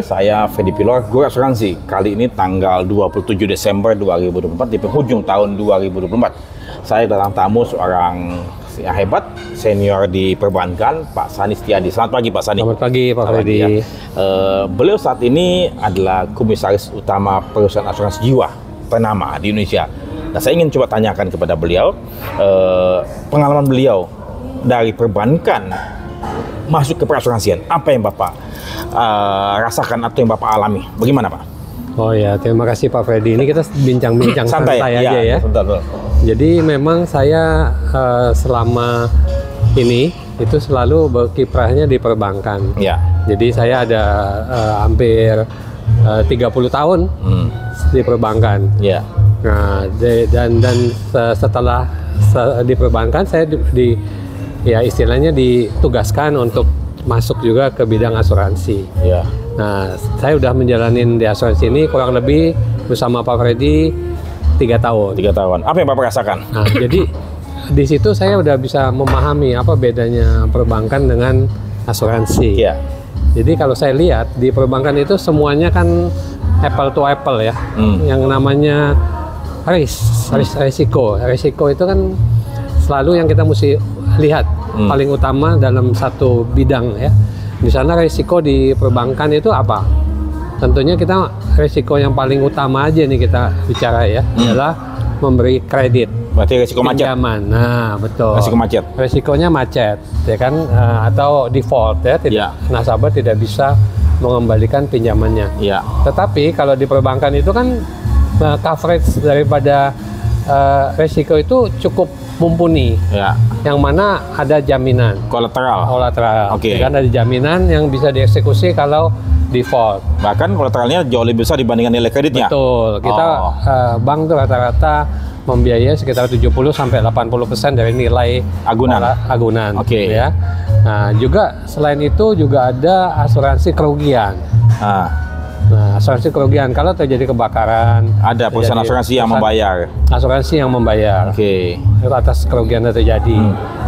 Saya Fedi Pilor, Guru Asuransi. Kali ini tanggal 27 Desember 2024 di penghujung tahun 2024. Saya datang tamu seorang yang hebat, senior di perbankan, Pak Sani Setiadi. Selamat pagi Pak Sani. Selamat pagi Pak Fedi. Ya. Beliau saat ini adalah Komisaris Utama Perusahaan Asuransi Jiwa ternama di Indonesia. Nah, saya ingin coba tanyakan kepada beliau, pengalaman beliau dari perbankan masuk ke perasuransian. Apa yang Bapak rasakan atau yang Bapak alami? Bagaimana Pak? Oh ya, terima kasih Pak Fedi. Ini kita bincang-bincang santai aja ya. Betul. Jadi memang saya selama ini itu selalu berkiprahnya di perbankan. Ya. Jadi saya ada hampir 30 tahun di perbankan. Ya. Nah, dan setelah di perbankan saya ya istilahnya ditugaskan untuk masuk juga ke bidang asuransi. Ya. Nah, saya udah menjalanin di asuransi ini kurang lebih bersama Pak Fedi 3 tahun. 3 tahun. Apa yang Bapak rasakan? Nah, jadi di situ saya udah bisa memahami apa bedanya perbankan dengan asuransi. Ya. Jadi kalau saya lihat di perbankan itu semuanya kan apple to apple ya. Yang namanya risiko. Risiko itu kan selalu yang kita mesti lihat paling utama dalam satu bidang ya. Di sana risiko di perbankan itu apa? Tentunya kita risiko yang paling utama aja nih kita bicara ya, adalah memberi kredit. Berarti risiko macet. Pinjaman. Nah, betul. Risiko macet. Risikonya macet, ya kan? Atau default ya, nasabah tidak bisa mengembalikan pinjamannya. Ya. Tetapi kalau di perbankan itu kan coverage daripada risiko itu cukup mumpuni. Ya. Yang mana ada jaminan. Kolateral. Oke. Kan ada jaminan yang bisa dieksekusi kalau default. Bahkan kolateralnya jauh lebih besar dibandingkan nilai kreditnya. Betul. Kita bank tuh rata-rata membiayai sekitar 70-80% dari nilai agunan. Oke. Ya. Nah, juga selain itu juga ada asuransi kerugian. Nah, asuransi kerugian kalau terjadi kebakaran, ada perusahaan asuransi yang membayar. Asuransi yang membayar. Oke. Atas kerugian yang terjadi.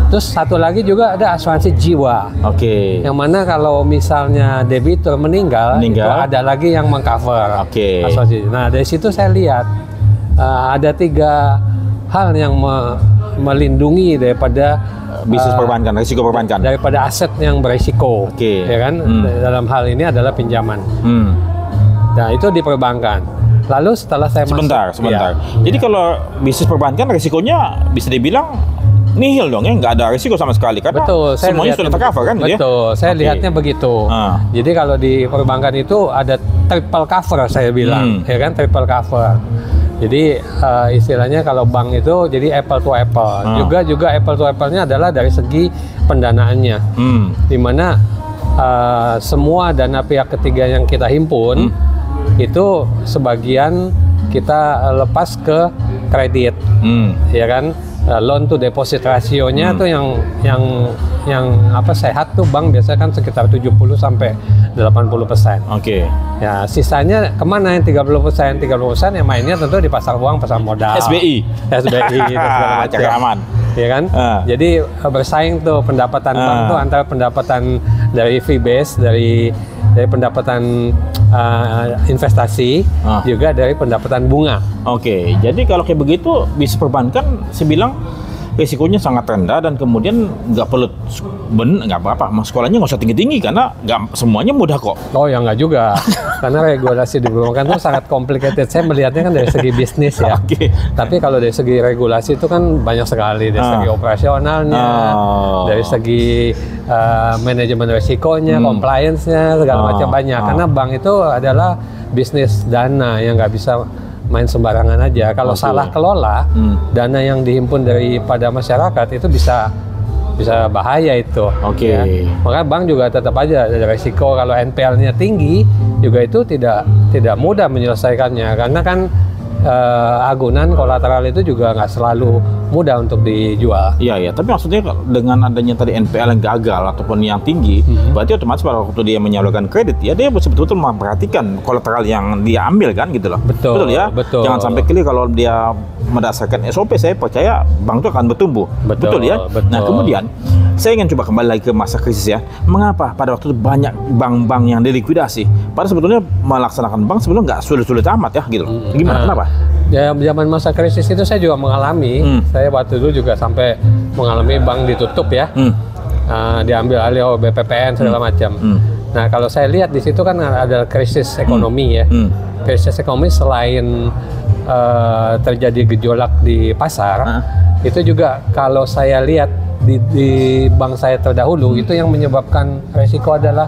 Terus satu lagi juga ada asuransi jiwa. Oke. Yang mana kalau misalnya debitur meninggal, itu ada lagi yang mengcover. Oke. Asuransi. Nah, dari situ saya lihat ada 3 hal yang melindungi daripada bisnis perbankan, risiko perbankan. Daripada aset yang berisiko. Oke. Ya kan? Dalam hal ini adalah pinjaman. Nah, itu di perbankan. Lalu setelah saya Sebentar. Jadi kalau bisnis perbankan risikonya bisa dibilang nihil dong ya, nggak ada risiko sama sekali karena semuanya sudah tercover kan? Betul, saya lihatnya begitu. Jadi kalau di perbankan itu ada triple cover saya bilang, ya kan, triple cover. Jadi istilahnya kalau bank itu jadi apple to apple. Juga apple to apple-nya adalah dari segi pendanaannya, di mana semua dana pihak ketiga yang kita himpun itu sebagian kita lepas ke kredit, ya kan, loan to deposit rasionya tuh yang sehat tuh bank biasanya kan sekitar 70-80%. Oke. Ya, sisanya kemana yang 30%? 30% yang mainnya tentu di pasar uang, pasar modal. SBI dan segala macam. Ya kan? Jadi bersaing tuh pendapatan bank tuh antara pendapatan dari fee base, dari pendapatan investasi, juga dari pendapatan bunga. Oke, jadi kalau kayak begitu bisnis perbankan saya bilang risikonya sangat rendah dan kemudian nggak perlu nggak apa-apa, sekolahnya nggak usah tinggi-tinggi karena nggak semuanya mudah kok. Oh ya nggak juga, karena regulasi di perbankan itu sangat complicated. Saya melihatnya kan dari segi bisnis ya. Tapi kalau dari segi regulasi itu kan banyak sekali, dari segi operasionalnya, dari segi manajemen risikonya, compliance-nya, segala macam banyak. Karena bank itu adalah bisnis dana yang nggak bisa main sembarangan aja. Kalau salah kelola, dana yang dihimpun daripada masyarakat itu bisa bahaya itu. Oke. Ya. Maka bank juga tetap aja ada resiko kalau NPL-nya tinggi juga itu tidak mudah menyelesaikannya karena kan agunan kolateral itu juga nggak selalu mudah untuk dijual. Iya. Tapi maksudnya dengan adanya tadi NPL yang gagal ataupun yang tinggi, berarti otomatis pada waktu dia menyalurkan kredit, ya dia betul-betul memperhatikan kolateral yang dia ambil kan gitu loh. Betul ya. Betul. Jangan sampai clear kalau dia berdasarkan SOP, saya percaya bank itu akan bertumbuh. Betul ya. Nah kemudian saya ingin coba kembali lagi ke masa krisis ya. Mengapa pada waktu itu banyak bank-bank yang dilikuidasi? Padahal sebetulnya melaksanakan bank sebetulnya nggak sulit-sulit amat ya gitu. Gimana? Kenapa? Ya, zaman masa krisis itu saya juga mengalami. Saya waktu itu juga sampai mengalami bank ditutup ya. Diambil alih oleh BPPN segala macam. Nah, kalau saya lihat di situ kan ada krisis ekonomi ya. Krisis ekonomi selain terjadi gejolak di pasar, itu juga kalau saya lihat di bank saya terdahulu itu yang menyebabkan resiko adalah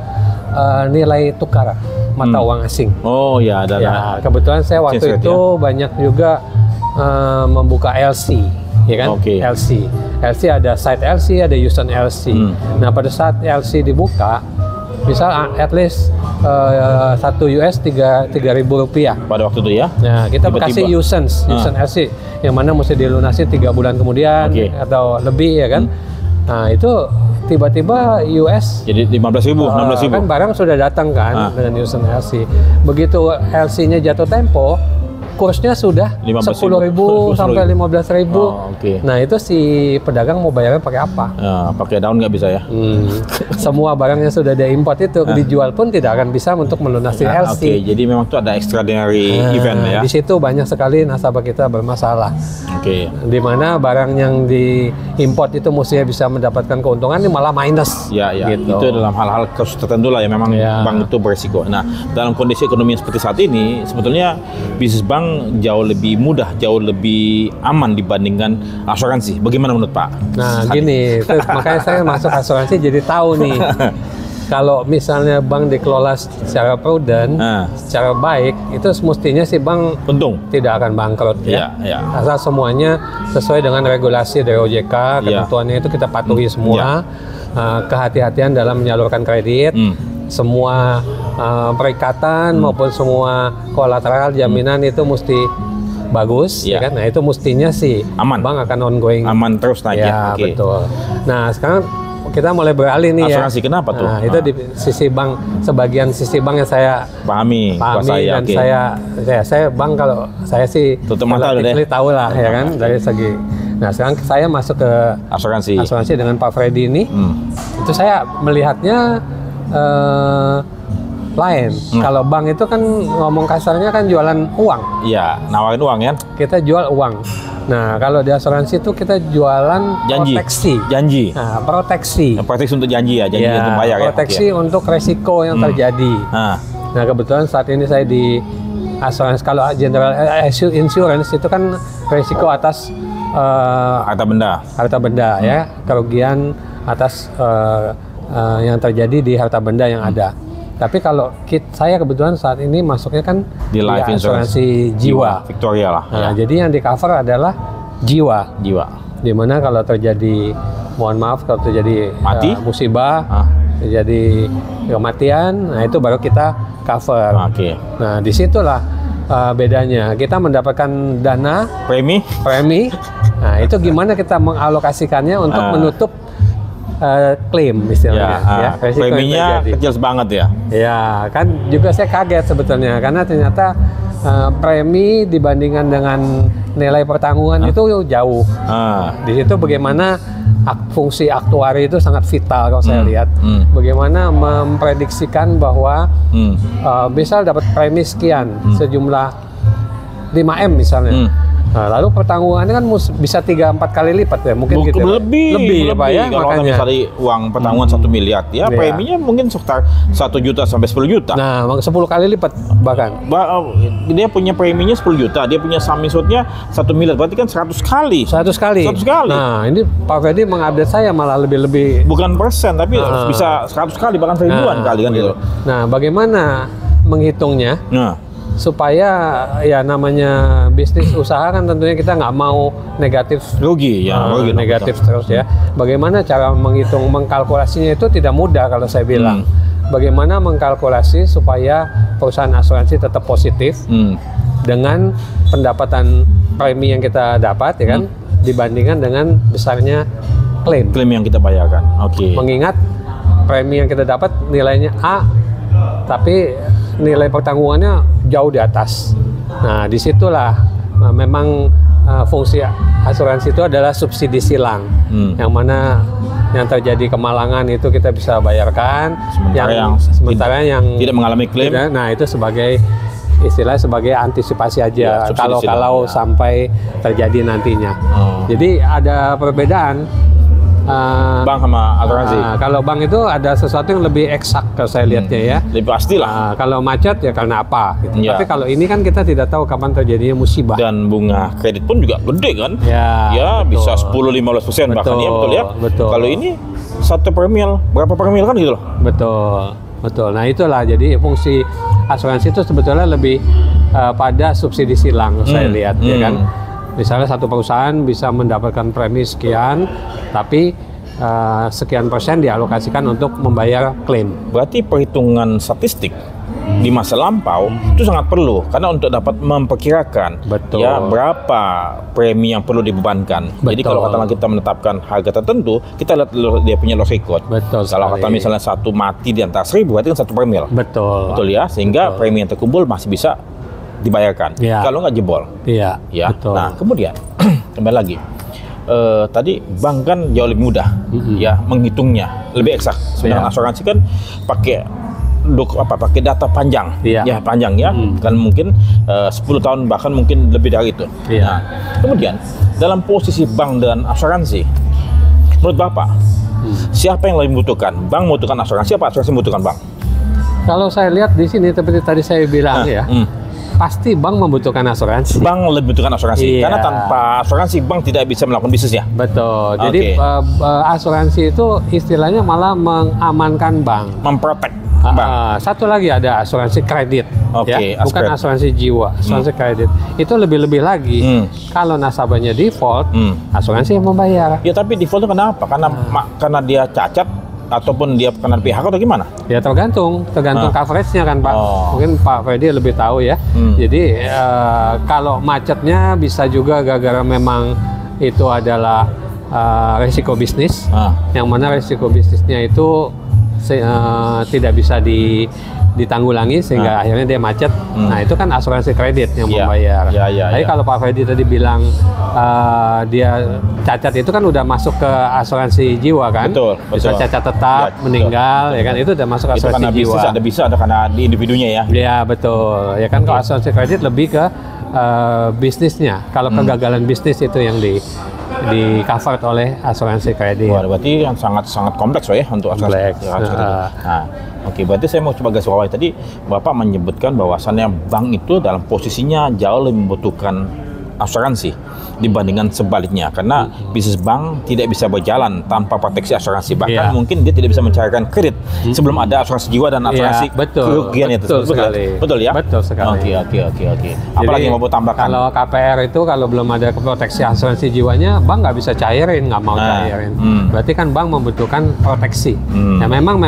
nilai tukar mata uang asing. Oh ya, ada. Ya, kebetulan saya waktu itu banyak juga membuka LC, ya kan? LC ada site LC, ada Houston LC. Nah, pada saat LC dibuka, misal at least 1 US 3.000 rupiah. Pada waktu itu ya? Nah, kita kasih Houston LC, yang mana mesti dilunasi 3 bulan kemudian atau lebih ya kan? Nah, itu tiba-tiba US jadi 15.000, 16.000. Kan barang sudah datang kan dengan Houston LC. Begitu LC-nya jatuh tempo, kursnya sudah 10.000 sampai 15.000. Nah, itu si pedagang mau bayarnya pakai apa? Pakai daun nggak bisa ya? Semua barang yang sudah diimport itu dijual pun tidak akan bisa untuk melunasi LC. Jadi memang itu ada extraordinary event ya? Di situ banyak sekali nasabah kita bermasalah. Di mana barang yang diimport itu mestinya bisa mendapatkan keuntungan, ini malah minus. Gitu. Itu dalam hal-hal kasus tertentu lah ya memang bank itu berisiko. Nah, dalam kondisi ekonomi seperti saat ini, sebetulnya bisnis bank jauh lebih mudah, jauh lebih aman dibandingkan asuransi. Bagaimana menurut Pak? Nah, gini, makanya saya masuk asuransi jadi tahu nih. Kalau misalnya bank dikelola secara prudent, secara baik, itu semestinya si bank untung, tidak akan bangkrut ya. Asal semuanya sesuai dengan regulasi dari OJK, ketentuannya itu kita patuhi semua. Kehati-hatian dalam menyalurkan kredit, semua perikatan maupun semua kolateral jaminan itu mesti bagus, ya kan? Nah, itu mestinya sih aman. Bank akan ongoing, aman terus naik ya. Betul. Nah, sekarang kita mulai beralih nih asuransi, kenapa tuh? Nah, itu di sisi bank, sebagian sisi bank yang saya pahami dan saya bank, kalau saya sih tutup mata udah deh. Tahu lah ya kan dari segi. Nah, sekarang saya masuk ke asuransi dengan Pak Freddy ini. Itu saya melihatnya lain. Kalau bank itu kan ngomong kasarnya kan jualan uang. Iya, nawarin uang ya. Kita jual uang. Nah, kalau di asuransi itu kita jualan proteksi. Janji. Nah, proteksi. Proteksi untuk janji ya, janji untuk bayar ya. Proteksi untuk resiko yang terjadi. Nah, kebetulan saat ini saya di asuransi, kalau General Insurance itu kan resiko atas harta benda ya, kerugian atas yang terjadi di harta benda yang ada. Tapi kalau saya kebetulan saat ini masuknya kan di life asuransi jiwa Victoria lah. Nah, jadi yang di cover adalah jiwa. Dimana kalau terjadi, mohon maaf, kalau terjadi musibah, terjadi kematian, nah itu baru kita cover. Nah, disitulah bedanya. Kita mendapatkan dana premi. Nah, itu gimana kita mengalokasikannya untuk menutup klaim istilahnya. Preminya kecil banget ya. Ya, kan juga saya kaget sebetulnya karena ternyata premi dibandingkan dengan nilai pertanggungan itu jauh. Di situ bagaimana fungsi aktuari itu sangat vital kalau saya lihat. Bagaimana memprediksikan bahwa misal dapat premi sekian sejumlah 5M misalnya. Nah, lalu pertanggungannya kan bisa 3-4 kali lipat ya, mungkin gitu. Lebih Pak ya. Kalau kita misalnya uang pertanggungan 1 miliar, ya preminya mungkin sekitar 1 juta sampai 10 juta. Nah, 10 kali lipat bahkan. Dia punya preminya 10 juta, dia punya sum insurednya 1 miliar, berarti kan 100 kali. 100 kali. Nah, ini Pak Freddy mengupdate saya malah lebih. Bukan persen, tapi bisa 100 kali, bahkan ribuan kali kan gitu. Nah, bagaimana menghitungnya? Supaya ya namanya bisnis usaha kan tentunya kita nggak mau negatif rugi negatif terus ya. Bagaimana cara mengkalkulasinya itu tidak mudah kalau saya bilang. Bagaimana mengkalkulasi supaya perusahaan asuransi tetap positif dengan pendapatan premi yang kita dapat ya kan dibandingkan dengan besarnya klaim yang kita bayarkan. Mengingat premi yang kita dapat nilainya A, tapi nilai pertanggungannya jauh di atas. Nah, disitulah memang fungsi asuransi itu adalah subsidi silang, yang mana yang terjadi kemalangan itu kita bisa bayarkan. Sementara yang tidak mengalami klaim, nah itu sebagai istilahnya sebagai antisipasi aja kalau sampai terjadi nantinya. Jadi ada perbedaan bank sama asuransi. Kalau bank itu ada sesuatu yang lebih eksak kalau saya lihatnya ya. Lebih pastilah. Kalau macet ya karena apa gitu. Tapi kalau ini kan kita tidak tahu kapan terjadinya musibah. Dan bunga kredit pun juga gede kan? Ya bisa 10-15% bahkan ya, betul ya. Betul. Kalau ini satu per mil, berapa per mil kan gitu loh. Betul. Nah itulah jadi fungsi asuransi itu sebetulnya lebih pada subsidi silang saya lihat ya kan. Misalnya satu perusahaan bisa mendapatkan premi sekian, tapi sekian persen dialokasikan untuk membayar klaim. Berarti perhitungan statistik di masa lampau itu sangat perlu karena untuk dapat memperkirakan ya berapa premi yang perlu dibebankan. Jadi kalau katakanlah kita menetapkan harga tertentu, kita lihat dia punya loss record. Kalau kata misalnya satu mati di antara 1000, berarti kan 1 per mil. Betul ya, sehingga premi yang terkumpul masih bisa dibayarkan. Kalau nggak jebol. Iya. Betul. Nah kemudian kembali lagi. Tadi bank kan jauh lebih mudah ya menghitungnya, lebih eksak. Sedangkan asuransi kan pakai data panjang, panjang ya, kan mungkin 10 tahun bahkan mungkin lebih dari itu. Nah, kemudian dalam posisi bank dan asuransi, menurut Bapak siapa yang lebih membutuhkan? Bank membutuhkan asuransi apa asuransi membutuhkan bank? Kalau saya lihat di sini seperti tadi saya bilang pasti bank membutuhkan asuransi. Bank lebih membutuhkan asuransi karena tanpa asuransi bank tidak bisa melakukan bisnisnya. Betul. Jadi asuransi itu istilahnya malah mengamankan bank, memprotek. Satu lagi ada asuransi kredit, bukan asuransi jiwa, asuransi kredit. Itu lebih-lebih lagi. Kalau nasabahnya default, asuransi yang membayar. Ya tapi default itu kenapa? Karena dia cacat ataupun dia kena PHK atau gimana? Ya tergantung coverage-nya kan Pak. Mungkin Pak Freddy lebih tahu ya. Jadi kalau macetnya bisa juga gara-gara memang itu adalah resiko bisnis, yang mana resiko bisnisnya itu tidak bisa ditanggulangi sehingga akhirnya dia macet. Nah itu kan asuransi kredit yang membayar. Tapi kalau Pak Freddy tadi bilang dia cacat itu kan udah masuk ke asuransi jiwa kan. Betul. Bisa cacat tetap, meninggal, ya kan itu udah masuk asuransi karena jiwa. Ada karena di individunya ya. Ya betul. Ya kan kalau asuransi kredit lebih ke bisnisnya. Kalau kegagalan bisnis itu yang di covered oleh asuransi kredit. Wah, berarti yang sangat kompleks ya untuk asuransi. Berarti saya mau coba garis bawahi tadi Bapak menyebutkan bahwasannya bank itu dalam posisinya jauh lebih membutuhkan asuransi dibandingkan sebaliknya karena bisnis bank tidak bisa berjalan tanpa proteksi asuransi, bahkan mungkin dia tidak bisa mencairkan kredit sebelum ada asuransi jiwa dan asuransi kerugian itu. Betul ya? Betul sekali. Oke. Apalagi yang mau tambahkan? Kalau KPR itu kalau belum ada proteksi asuransi jiwanya, bank nggak bisa cairin, nggak mau cairin. Berarti kan bank membutuhkan proteksi. Ya memang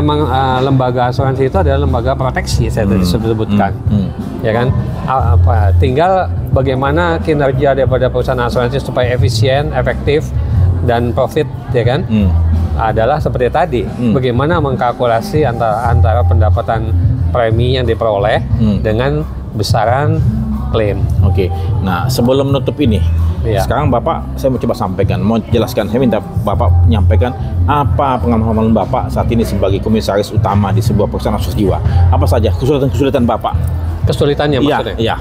lembaga asuransi itu adalah lembaga proteksi saya tadi sebutkan. Ya kan? Tinggal bagaimana kinerja daripada perusahaan asuransi supaya efisien, efektif, dan profit, ya kan? Adalah seperti tadi, bagaimana mengkalkulasi antara pendapatan premi yang diperoleh dengan besaran klaim. Oke. Nah, sebelum menutup ini, sekarang Bapak, saya mau coba sampaikan, mau jelaskan, saya minta Bapak menyampaikan apa pengalaman Bapak saat ini sebagai komisaris utama di sebuah perusahaan asuransi jiwa. apa saja kesulitan Bapak? Kesulitannya maksudnya? Iya.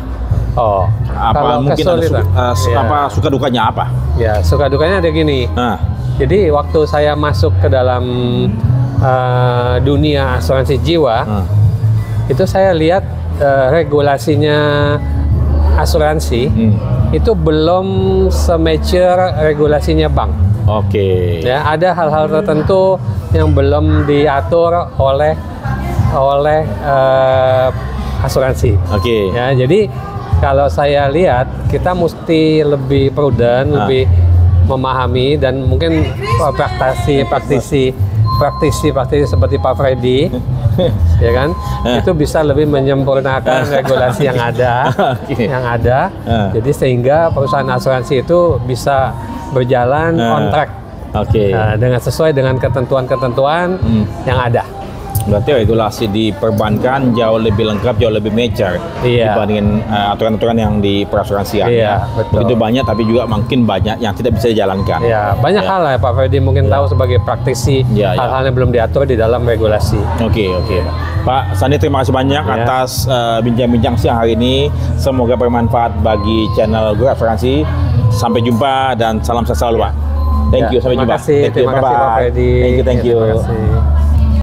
Oh, apa mungkin ada suka dukanya apa? Ya, suka dukanya ada gini. Jadi waktu saya masuk ke dalam dunia asuransi jiwa, itu saya lihat regulasinya asuransi itu belum se-mature regulasinya bank. Oke. Ya, ada hal-hal tertentu yang belum diatur oleh asuransi. Oke. Ya, jadi kalau saya lihat kita mesti lebih prudent, lebih memahami, dan mungkin praktisi seperti Pak Freddy ya kan, itu bisa lebih menyempurnakan regulasi yang ada, jadi sehingga perusahaan asuransi itu bisa berjalan on track, dengan sesuai dengan ketentuan-ketentuan yang ada. Berarti regulasi di perbankan jauh lebih lengkap, jauh lebih mature dibandingin aturan-aturan yang di perasuransian. Iya, betul. Begitu banyak, tapi juga makin banyak yang tidak bisa dijalankan. Iya, banyak hal lah Pak Ferdi mungkin tahu sebagai praktisi, hal-hal yang belum diatur di dalam regulasi. Oke. Pak Sandi, terima kasih banyak atas bincang-bincang siang hari ini. Semoga bermanfaat bagi channel Go Asuransi. Sampai jumpa dan salam sehat selalu, Pak. Thank you, sampai jumpa. Terima kasih Pak Ferdi. Thank you. Terima kasih.